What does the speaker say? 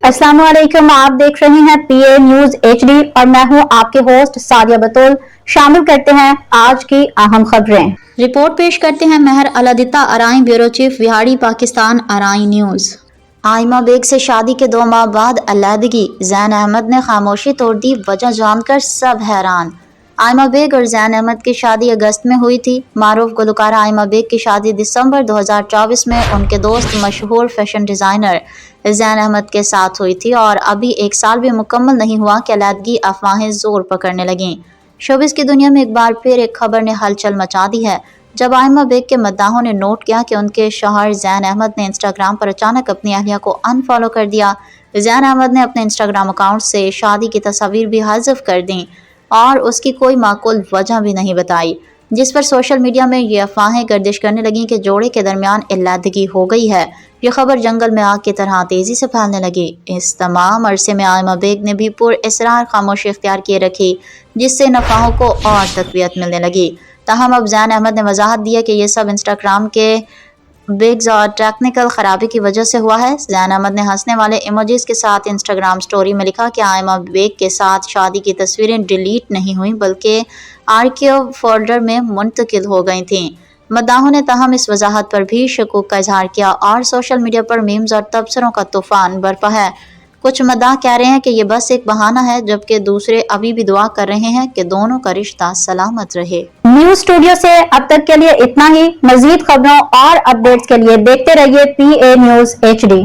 अस्सलाम वालेकुम, आप देख रहे हैं पीए न्यूज एचडी और मैं हूं आपके होस्ट सादिया बतूल। शामिल करते हैं आज की अहम खबरें। रिपोर्ट पेश करते हैं महर अलादिता अराई, ब्यूरो चीफ विहाड़ी पाकिस्तान अराई न्यूज। आइमा बेग से शादी के 2 माह बाद अलहदगी, ज़ैन अहमद ने खामोशी तोड़ दी, वजह जानकर सब हैरान। आइमा बेग और ज़ैन अहमद की शादी अगस्त में हुई थी। मारूफ गुलकारा आइमा बेग की शादी दिसंबर 2024 में उनके दोस्त मशहूर फैशन डिज़ाइनर ज़ैन अहमद के साथ हुई थी और अभी 1 साल भी मुकम्मल नहीं हुआ कि अलहदगी अफवाहें जोर पकड़ने लगीं। शोबिस की दुनिया में एक बार फिर एक खबर ने हलचल मचा दी है, जब आइमा बेग के मद्दाहों ने नोट किया कि उनके शौहर ज़ैन अहमद ने इंस्टाग्राम पर अचानक अपनी अहलिया को अनफॉलो कर दिया। ज़ैन अहमद ने अपने इंस्टाग्राम अकाउंट से शादी की तस्वीर भी हज़फ कर दी और उसकी कोई माकूल वजह भी नहीं बताई, जिस पर सोशल मीडिया में ये अफवाहें गर्दिश करने लगीं कि जोड़े के दरमियान अलहदगी हो गई है। ये खबर जंगल में आग की तरह तेज़ी से फैलने लगी। इस तमाम अरसे में आइमा बेग ने भी पुरअसरार खामोशी इख्तियार किए रखी, जिससे इन अफवाहों को और तक़वियत मिलने लगी। ताहम अब ज़ैन अहमद ने वजाहत दी है कि ये सब इंस्टाग्राम के बिग्स और टेक्निकल ख़राबी की वजह से हुआ है। ज़ैन अहमद ने हंसने वाले इमोजीज़ के साथ इंस्टाग्राम स्टोरी में लिखा कि आइमा बेग के साथ शादी की तस्वीरें डिलीट नहीं हुई बल्कि आर्काइव फोल्डर में मुंतकिल हो गई थीं। मद्दाहों ने ताहम इस वजाहत पर भी शकूक का इजहार किया और सोशल मीडिया पर मीम्स और तबसरों का तूफान बरपा है। कुछ मद्दाह कह रहे हैं कि ये बस एक बहाना है, जबकि दूसरे अभी भी दुआ कर रहे हैं कि दोनों का रिश्ता सलामत रहे। न्यूज स्टूडियो से अब तक के लिए इतना ही। मजीद खबरों और अपडेट्स के लिए देखते रहिए पीए न्यूज एचडी।